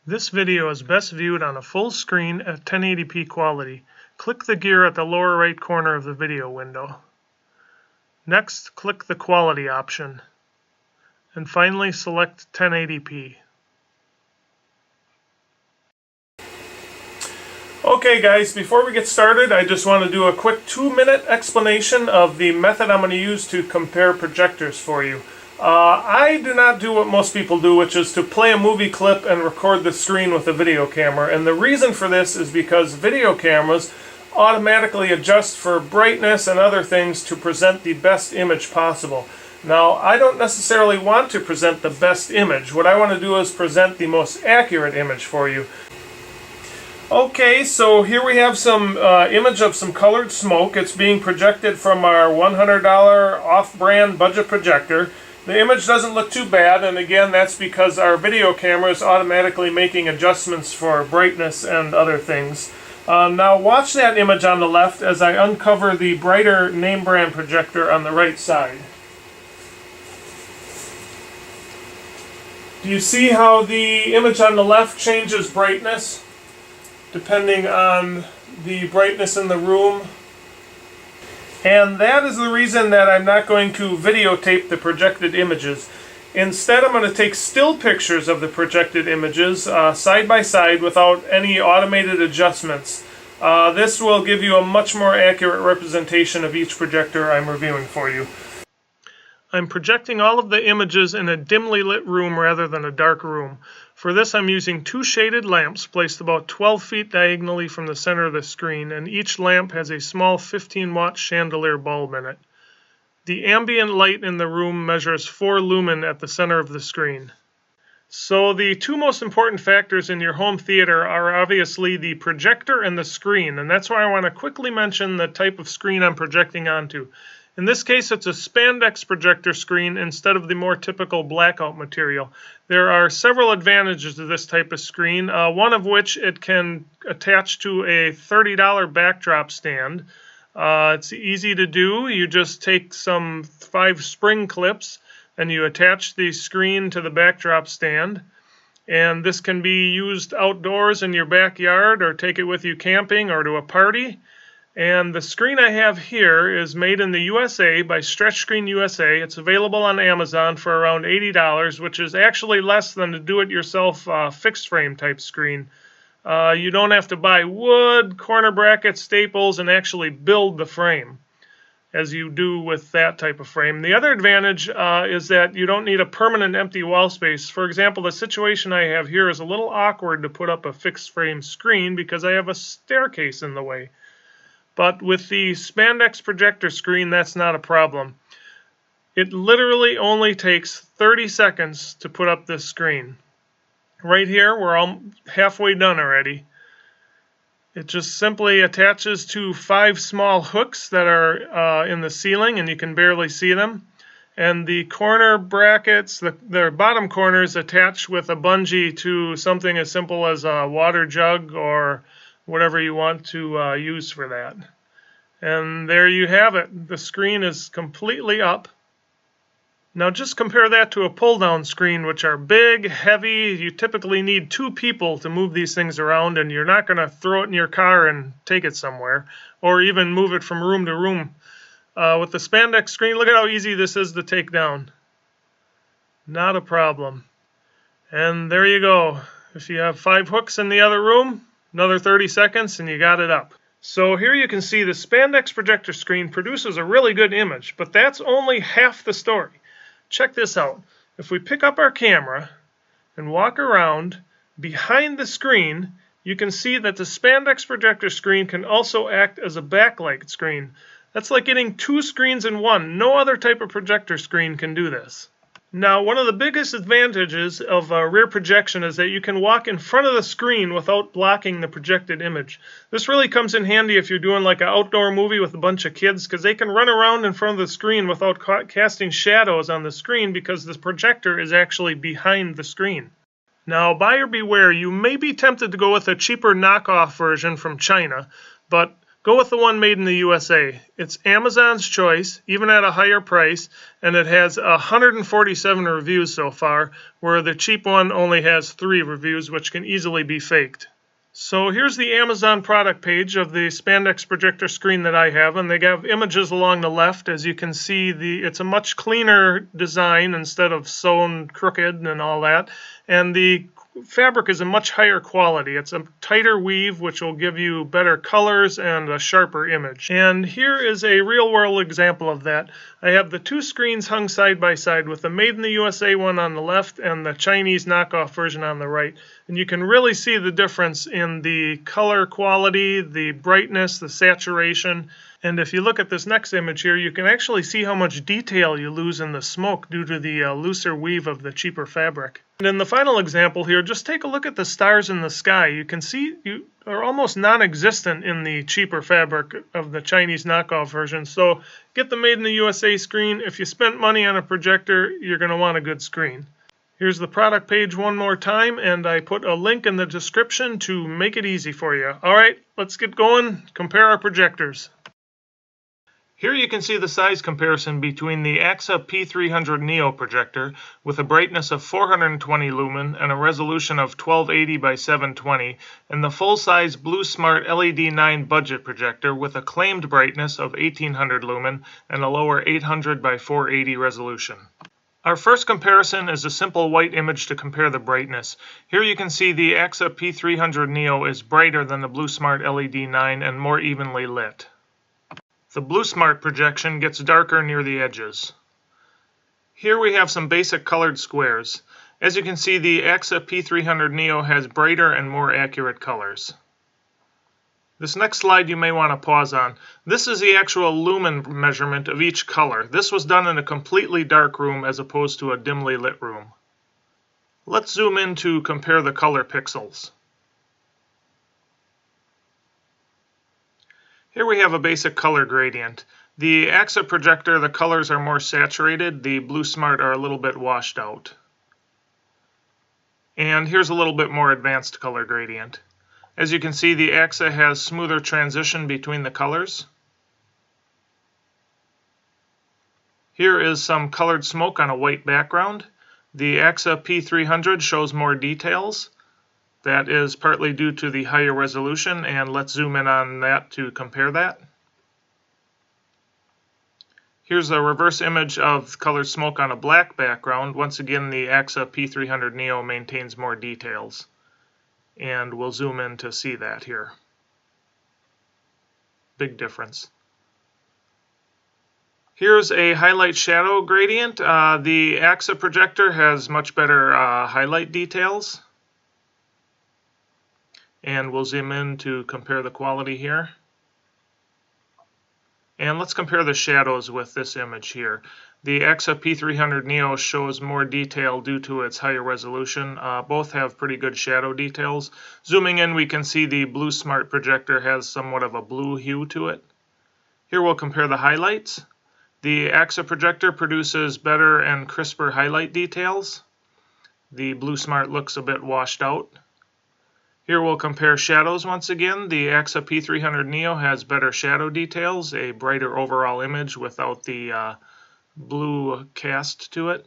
This video is best viewed on a full screen at 1080p quality. Click the gear at the lower right corner of the video window. Next, click the quality option. And finally, select 1080p. Okay guys, before we get started, I just want to do a quick 2-minute explanation of the method I'm going to use to compare projectors for you. I do not do what most people do, which is to play a movie clip and record the screen with a video camera. And the reason for this is because video cameras automatically adjust for brightness and other things to present the best image possible. Now, I don't necessarily want to present the best image. What I want to do is present the most accurate image for you. Okay, so here we have some image of some colored smoke. It's being projected from our $100 off-brand budget projector. The image doesn't look too bad, and again, that's because our video camera is automatically making adjustments for brightness and other things. Now watch that image on the left as I uncover the brighter name brand projector on the right side. Do you see how the image on the left changes brightness depending on the brightness in the room? And that is the reason that I'm not going to videotape the projected images. Instead, I'm going to take still pictures of the projected images side by side without any automated adjustments. This will give you a much more accurate representation of each projector I'm reviewing for you. I'm projecting all of the images in a dimly lit room rather than a dark room. For this, I'm using 2 shaded lamps placed about 12 feet diagonally from the center of the screen, and each lamp has a small 15-watt chandelier bulb in it. The ambient light in the room measures 4 lumen at the center of the screen. So the 2 most important factors in your home theater are obviously the projector and the screen, and that's why I want to quickly mention the type of screen I'm projecting onto. In this case, it's a Spandex projector screen instead of the more typical blackout material. There are several advantages to this type of screen, one of which it can attach to a $30 backdrop stand. It's easy to do. You just take some 5 spring clips and you attach the screen to the backdrop stand. And this can be used outdoors in your backyard, or take it with you camping or to a party. And the screen I have here is made in the USA by Stretch Screen USA. It's available on Amazon for around $80, which is actually less than a do-it-yourself fixed frame type screen. You don't have to buy wood, corner brackets, staples, and actually build the frame as you do with that type of frame. The other advantage is that you don't need a permanent empty wall space. For example, the situation I have here is a little awkward to put up a fixed frame screen because I have a staircase in the way. But with the Spandex projector screen, that's not a problem. It literally only takes 30 seconds to put up this screen. Right here, we're all halfway done already. It just simply attaches to 5 small hooks that are in the ceiling, and you can barely see them. And the corner brackets, the bottom corners, attach with a bungee to something as simple as a water jug or whatever you want to use for that. And there you have it. The screen is completely up. Now just compare that to a pull-down screen, which are big, heavy. You typically need 2 people to move these things around, and you're not going to throw it in your car and take it somewhere, or even move it from room to room. With the Spandex screen, look at how easy this is to take down. Not a problem. And there you go. If you have 5 hooks in the other room, another 30 seconds and you got it up. So here you can see the Spandex projector screen produces a really good image, but that's only half the story. Check this out. If we pick up our camera and walk around behind the screen, you can see that the Spandex projector screen can also act as a backlight screen. That's like getting 2 screens in one. No other type of projector screen can do this. Now, one of the biggest advantages of rear projection is that you can walk in front of the screen without blocking the projected image. This really comes in handy if you're doing like an outdoor movie with a bunch of kids, because they can run around in front of the screen without casting shadows on the screen because the projector is actually behind the screen. Now, buyer beware, you may be tempted to go with a cheaper knockoff version from China, but Go with the one made in the USA. It's Amazon's choice, even at a higher price, and it has 147 reviews so far, where the cheap one only has 3 reviews, which can easily be faked. So here's the Amazon product page of the Spandex projector screen that I have, and they have images along the left. As you can see, it's a much cleaner design instead of sewn crooked and all that, and the fabric is a much higher quality. It's a tighter weave, which will give you better colors and a sharper image. And here is a real-world example of that. I have the 2 screens hung side by side, with the Made in the USA one on the left and the Chinese knockoff version on the right. And you can really see the difference in the color quality, the brightness, the saturation. And if you look at this next image here, you can actually see how much detail you lose in the smoke due to the looser weave of the cheaper fabric. And in the final example here, just take a look at the stars in the sky. You can see you are almost non-existent in the cheaper fabric of the Chinese knockoff version. So get the Made in the USA screen. If you spent money on a projector, you're going to want a good screen. Here's the product page one more time, and I put a link in the description to make it easy for you. All right, let's get going. Compare our projectors. Here you can see the size comparison between the Aaxa P300 Neo projector with a brightness of 420 lumen and a resolution of 1280 by 720, and the full-size BluSmart LED-9 budget projector with a claimed brightness of 1800 lumen and a lower 800 by 480 resolution. Our first comparison is a simple white image to compare the brightness. Here you can see the Aaxa P300 Neo is brighter than the BluSmart LED-9 and more evenly lit. The BluSmart projection gets darker near the edges. Here we have some basic colored squares. As you can see, the Aaxa P300 Neo has brighter and more accurate colors. This next slide you may want to pause on. This is the actual lumen measurement of each color. This was done in a completely dark room as opposed to a dimly lit room. Let's zoom in to compare the color pixels. Here we have a basic color gradient. The Aaxa projector, the colors are more saturated. The BluSmart are a little bit washed out. And here's a little bit more advanced color gradient. As you can see, the Aaxa has smoother transition between the colors. Here is some colored smoke on a white background. The Aaxa P300 shows more details. That is partly due to the higher resolution, and let's zoom in on that to compare that. Here's a reverse image of colored smoke on a black background. Once again, the Aaxa P300 Neo maintains more details. And we'll zoom in to see that here. Big difference. Here's a highlight shadow gradient. The Aaxa projector has much better highlight details. And we'll zoom in to compare the quality here. And let's compare the shadows with this image here. The Aaxa P300 Neo shows more detail due to its higher resolution. Both have pretty good shadow details. Zooming in, we can see the BluSmart projector has somewhat of a blue hue to it. Here we'll compare the highlights. The Aaxa projector produces better and crisper highlight details. The BluSmart looks a bit washed out. Here we'll compare shadows once again. The Aaxa P300 Neo has better shadow details, a brighter overall image without the blue cast to it.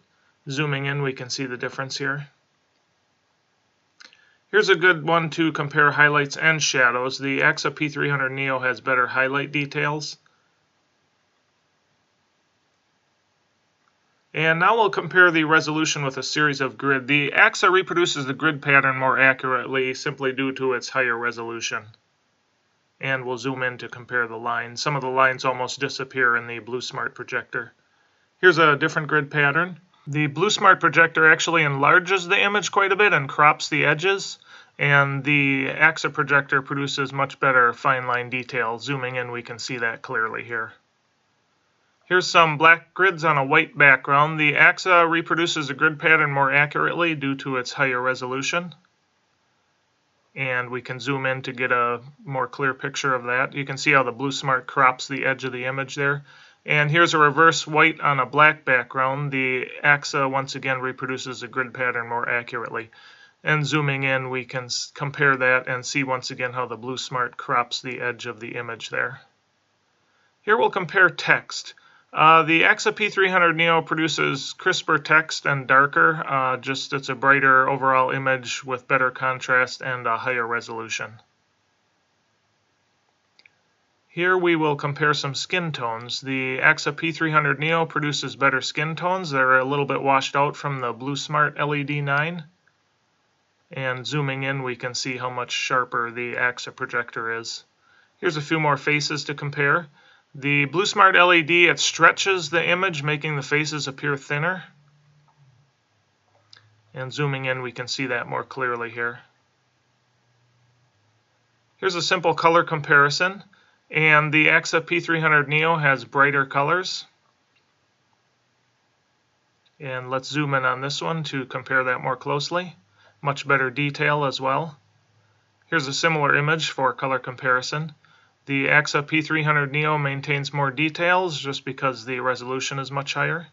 Zooming in, we can see the difference here. Here's a good one to compare highlights and shadows. The Aaxa P300 Neo has better highlight details. And now we'll compare the resolution with a series of grid. The Aaxa reproduces the grid pattern more accurately simply due to its higher resolution. And we'll zoom in to compare the lines. Some of the lines almost disappear in the BluSmart projector. Here's a different grid pattern. The BluSmart projector actually enlarges the image quite a bit and crops the edges. And the Aaxa projector produces much better fine line detail. Zooming in, we can see that clearly here. Here's some black grids on a white background. The Aaxa reproduces the grid pattern more accurately due to its higher resolution. And we can zoom in to get a more clear picture of that. You can see how the BluSmart crops the edge of the image there. And here's a reverse white on a black background. The Aaxa once again reproduces the grid pattern more accurately. And zooming in, we can compare that and see once again how the BluSmart crops the edge of the image there. Here we'll compare text. The Aaxa P300 Neo produces crisper text and darker, it's a brighter overall image with better contrast and a higher resolution. Here we will compare some skin tones. The Aaxa P300 Neo produces better skin tones. They're a little bit washed out from the BluSmart LED-9. And zooming in, we can see how much sharper the Aaxa projector is. Here's a few more faces to compare. The BluSmart LED, it stretches the image, making the faces appear thinner. And zooming in, we can see that more clearly here. Here's a simple color comparison. And the Aaxa P300 Neo has brighter colors. And let's zoom in on this one to compare that more closely. Much better detail as well. Here's a similar image for color comparison. The Aaxa P300 Neo maintains more details just because the resolution is much higher.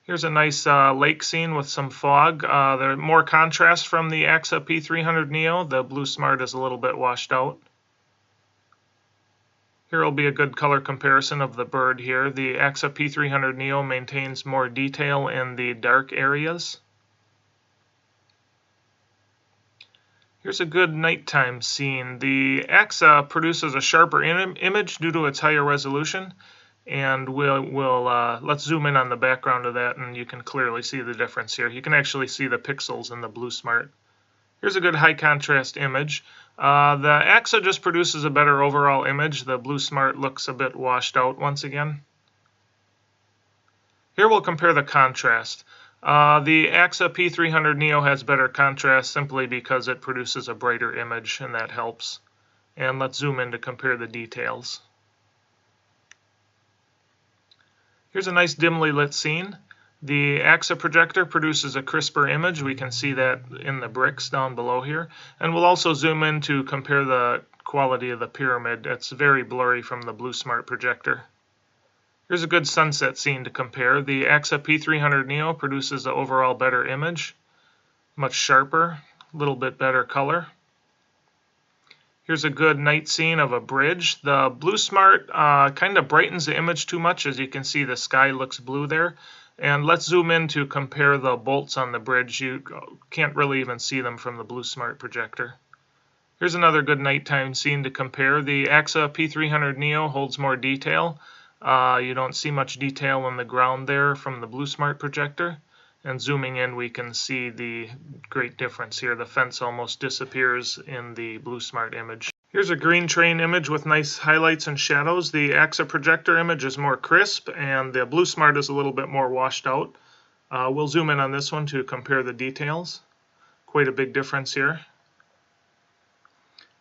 Here's a nice lake scene with some fog. There's more contrast from the Aaxa P300 Neo. The BluSmart is a little bit washed out. Here will be a good color comparison of the bird here. The Aaxa P300 Neo maintains more detail in the dark areas. Here's a good nighttime scene. The Aaxa produces a sharper image due to its higher resolution. And let's zoom in on the background of that, and you can clearly see the difference here. You can actually see the pixels in the BluSmart. Here's a good high contrast image. The Aaxa just produces a better overall image. The BluSmart looks a bit washed out once again. Here we'll compare the contrast. The Aaxa P300 Neo has better contrast simply because it produces a brighter image, and that helps. And let's zoom in to compare the details. Here's a nice dimly lit scene. The Aaxa projector produces a crisper image. We can see that in the bricks down below here. And we'll also zoom in to compare the quality of the pyramid. It's very blurry from the BluSmart projector. Here's a good sunset scene to compare. The Aaxa P300 Neo produces an overall better image, much sharper, a little bit better color. Here's a good night scene of a bridge. The BluSmart kind of brightens the image too much. As you can see, the sky looks blue there. And let's zoom in to compare the bolts on the bridge. You can't really even see them from the BluSmart projector. Here's another good nighttime scene to compare. The Aaxa P300 Neo holds more detail. You don't see much detail on the ground there from the BluSmart projector. And zooming in, we can see the great difference here. The fence almost disappears in the BluSmart image. Here's a green train image with nice highlights and shadows. The Aaxa projector image is more crisp, and the BluSmart is a little bit more washed out. We'll zoom in on this one to compare the details. Quite a big difference here.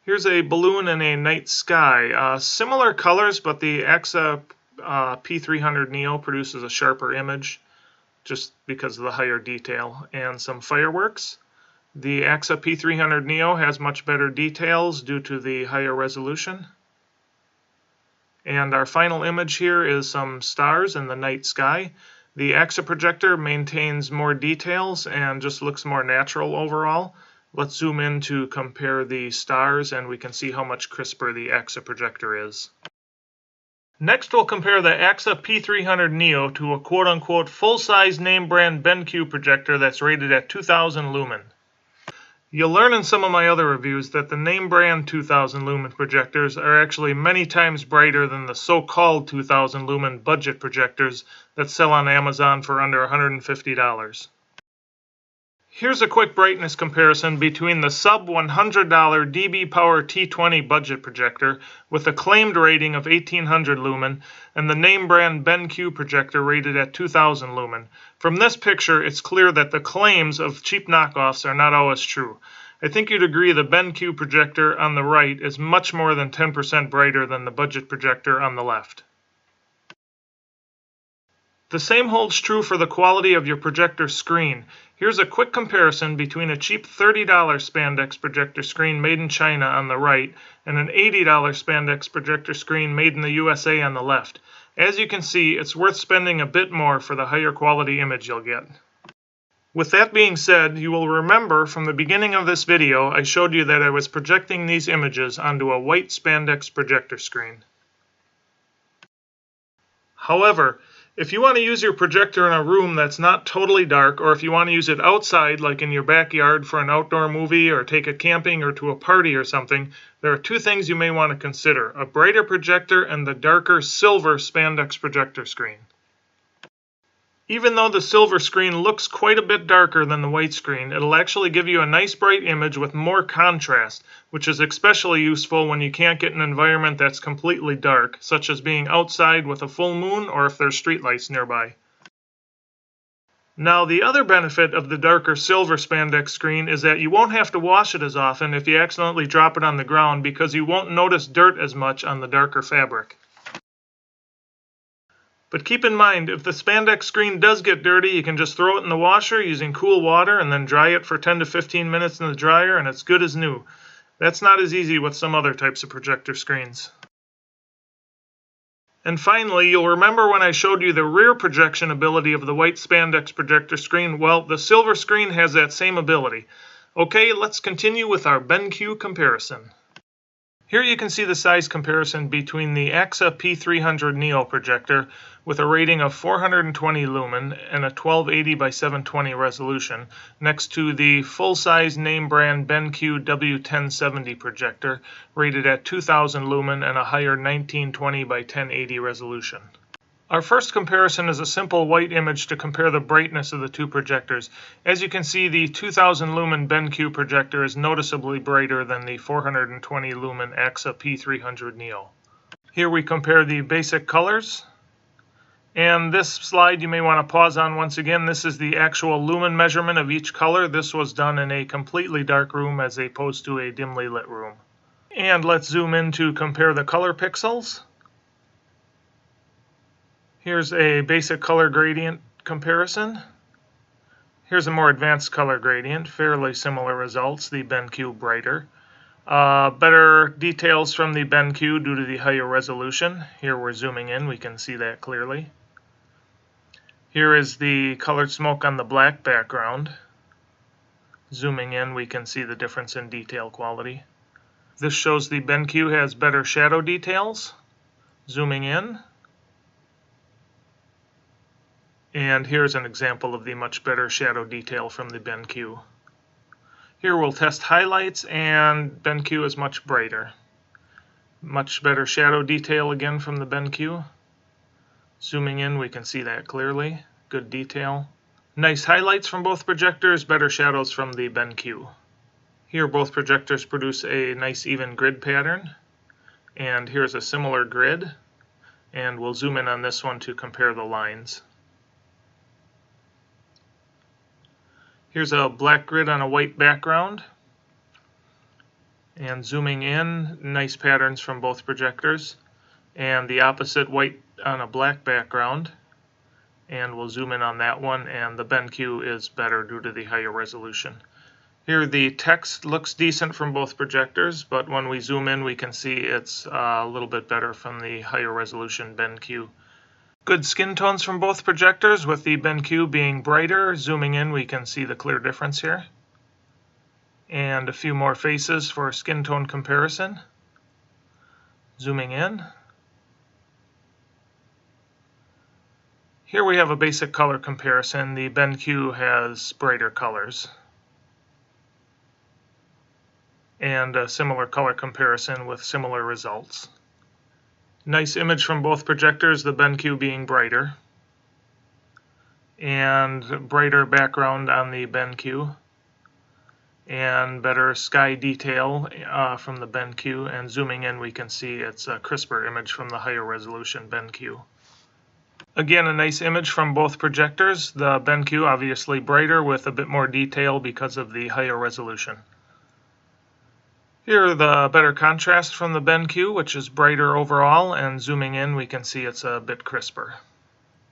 Here's a balloon and a night sky. Similar colors, but the Aaxa P300 Neo produces a sharper image just because of the higher detail. And some fireworks. The Aaxa P300 Neo has much better details due to the higher resolution. And our final image here is some stars in the night sky. The Aaxa projector maintains more details and just looks more natural overall. Let's zoom in to compare the stars, and we can see how much crisper the Aaxa projector is. Next, we'll compare the Aaxa P300 Neo to a quote-unquote full-size name brand BenQ projector that's rated at 2000 lumen. You'll learn in some of my other reviews that the name brand 2000 lumen projectors are actually many times brighter than the so-called 2000 lumen budget projectors that sell on Amazon for under $150. Here's a quick brightness comparison between the sub-$100 dB Power T20 budget projector with a claimed rating of 1800 lumen and the name brand BenQ projector rated at 2000 lumen. From this picture, it's clear that the claims of cheap knockoffs are not always true. I think you'd agree the BenQ projector on the right is much more than 10% brighter than the budget projector on the left. The same holds true for the quality of your projector screen. Here's a quick comparison between a cheap $30 Spandex projector screen made in China on the right and an $80 Spandex projector screen made in the USA on the left. As you can see, it's worth spending a bit more for the higher quality image you'll get. With that being said, you will remember from the beginning of this video I showed you that I was projecting these images onto a white spandex projector screen. However, if you want to use your projector in a room that's not totally dark, or if you want to use it outside, like in your backyard for an outdoor movie, or take it camping or to a party or something, there are two things you may want to consider: a brighter projector and the darker silver spandex projector screen. Even though the silver screen looks quite a bit darker than the white screen, it'll actually give you a nice bright image with more contrast, which is especially useful when you can't get an environment that's completely dark, such as being outside with a full moon or if there's streetlights nearby. Now, the other benefit of the darker silver spandex screen is that you won't have to wash it as often if you accidentally drop it on the ground, because you won't notice dirt as much on the darker fabric. But keep in mind, if the spandex screen does get dirty, you can just throw it in the washer using cool water and then dry it for 10 to 15 minutes in the dryer and it's good as new. That's not as easy with some other types of projector screens. And finally, you'll remember when I showed you the rear projection ability of the white spandex projector screen. Well, the silver screen has that same ability. Okay, let's continue with our BenQ comparison. Here you can see the size comparison between the Aaxa P300 Neo projector with a rating of 420 lumen and a 1280 by 720 resolution next to the full-size name brand BenQ W1070 projector rated at 2000 lumen and a higher 1920 by 1080 resolution. Our first comparison is a simple white image to compare the brightness of the two projectors. As you can see, the 2000 lumen BenQ projector is noticeably brighter than the 420 lumen Aaxa P300 Neo. Here we compare the basic colors. And this slide you may want to pause on once again. This is the actual lumen measurement of each color. This was done in a completely dark room as opposed to a dimly lit room. And let's zoom in to compare the color pixels. Here's a basic color gradient comparison. Here's a more advanced color gradient, fairly similar results, the BenQ brighter. Better details from the BenQ due to the higher resolution. Here we're zooming in, we can see that clearly. Here is the colored smoke on the black background. Zooming in, we can see the difference in detail quality. This shows the BenQ has better shadow details. Zooming in. And here's an example of the much better shadow detail from the BenQ. Here we'll test highlights, and BenQ is much brighter. Much better shadow detail again from the BenQ. Zooming in, we can see that clearly. Good detail. Nice highlights from both projectors, better shadows from the BenQ. Here both projectors produce a nice even grid pattern. And here's a similar grid. And we'll zoom in on this one to compare the lines. Here's a black grid on a white background. And zooming in, nice patterns from both projectors. And the opposite, white on a black background. And we'll zoom in on that one, and the BenQ is better due to the higher resolution. Here the text looks decent from both projectors, but when we zoom in we can see it's a little bit better from the higher resolution BenQ. Good skin tones from both projectors, with the BenQ being brighter. Zooming in, we can see the clear difference here. And a few more faces for skin tone comparison. Zooming in. Here we have a basic color comparison. The BenQ has brighter colors. And a similar color comparison with similar results. Nice image from both projectors, the BenQ being brighter. And brighter background on the BenQ. And better sky detail from the BenQ. And zooming in, we can see it's a crisper image from the higher resolution BenQ. Again, a nice image from both projectors. The BenQ obviously brighter with a bit more detail because of the higher resolution. Here the better contrast from the BenQ, which is brighter overall, and zooming in we can see it's a bit crisper.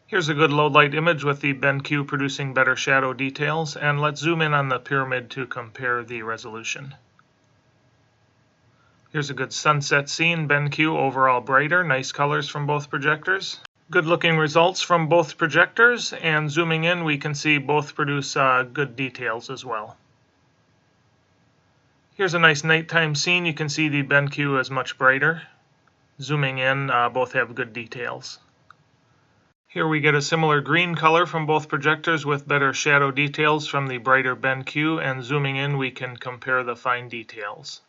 Here's a good low light image with the BenQ producing better shadow details, and let's zoom in on the pyramid to compare the resolution. Here's a good sunset scene, BenQ overall brighter, nice colors from both projectors. Good looking results from both projectors, and zooming in we can see both produce good details as well. Here's a nice nighttime scene. You can see the BenQ is much brighter. Zooming in, both have good details. Here we get a similar green color from both projectors with better shadow details from the brighter BenQ, and zooming in we can compare the fine details.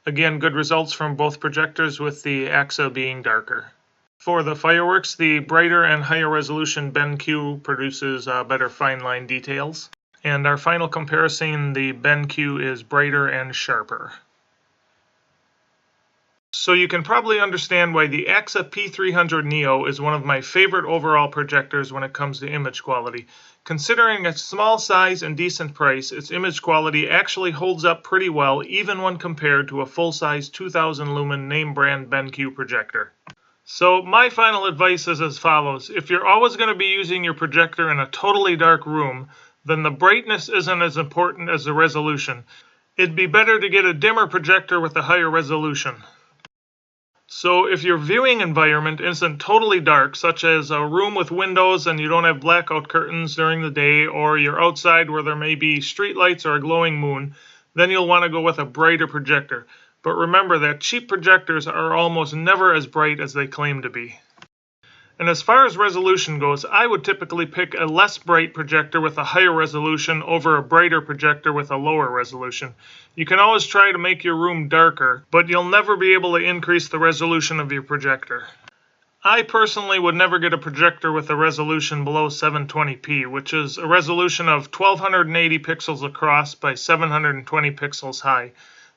Again, good results from both projectors with the Aaxa being darker. For the fireworks, the brighter and higher resolution BenQ produces better fine line details. And our final comparison, the BenQ is brighter and sharper. So you can probably understand why the Aaxa P300 Neo is one of my favorite overall projectors when it comes to image quality. Considering its small size and decent price, its image quality actually holds up pretty well even when compared to a full-size 2000 lumen name brand BenQ projector. So my final advice is as follows. If you're always going to be using your projector in a totally dark room, then the brightness isn't as important as the resolution. It'd be better to get a dimmer projector with a higher resolution. So if your viewing environment isn't totally dark, such as a room with windows and you don't have blackout curtains during the day, or you're outside where there may be street lights or a glowing moon, then you'll want to go with a brighter projector. But remember that cheap projectors are almost never as bright as they claim to be. And as far as resolution goes, I would typically pick a less bright projector with a higher resolution over a brighter projector with a lower resolution. You can always try to make your room darker, but you'll never be able to increase the resolution of your projector. I personally would never get a projector with a resolution below 720p, which is a resolution of 1280 pixels across by 720 pixels high.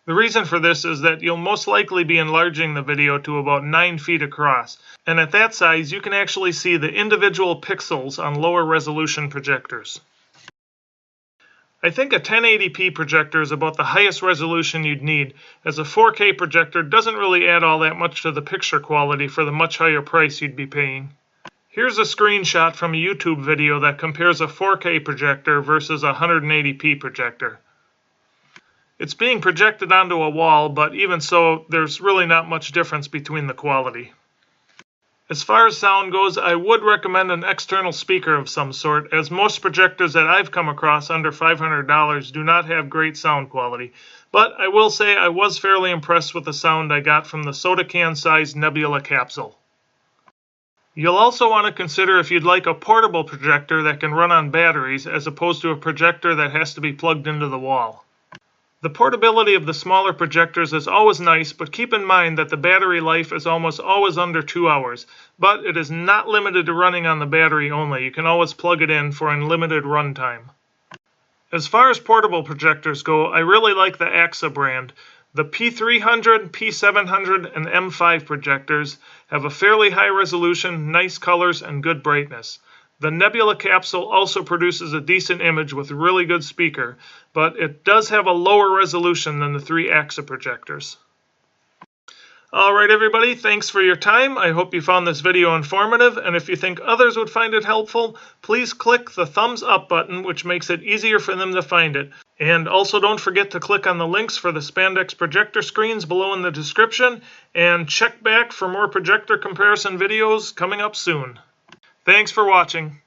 The reason for this is that you'll most likely be enlarging the video to about 9 feet across, and at that size you can actually see the individual pixels on lower resolution projectors. I think a 1080p projector is about the highest resolution you'd need, as a 4K projector doesn't really add all that much to the picture quality for the much higher price you'd be paying. Here's a screenshot from a YouTube video that compares a 4K projector versus a 180p projector. It's being projected onto a wall, but even so, there's really not much difference between the quality. As far as sound goes, I would recommend an external speaker of some sort, as most projectors that I've come across under $500 do not have great sound quality. But I will say I was fairly impressed with the sound I got from the soda can-sized nebula capsule. You'll also want to consider if you'd like a portable projector that can run on batteries, as opposed to a projector that has to be plugged into the wall. The portability of the smaller projectors is always nice, but keep in mind that the battery life is almost always under 2 hours. But it is not limited to running on the battery only. You can always plug it in for unlimited runtime. As far as portable projectors go, I really like the Aaxa brand. The P300, P700, and M5 projectors have a fairly high resolution, nice colors, and good brightness. The nebula capsule also produces a decent image with a really good speaker, but it does have a lower resolution than the 3 Aaxa projectors. Alright everybody, thanks for your time. I hope you found this video informative, and if you think others would find it helpful, please click the thumbs up button, which makes it easier for them to find it. And also don't forget to click on the links for the Spandex projector screens below in the description, and check back for more projector comparison videos coming up soon. Thanks for watching.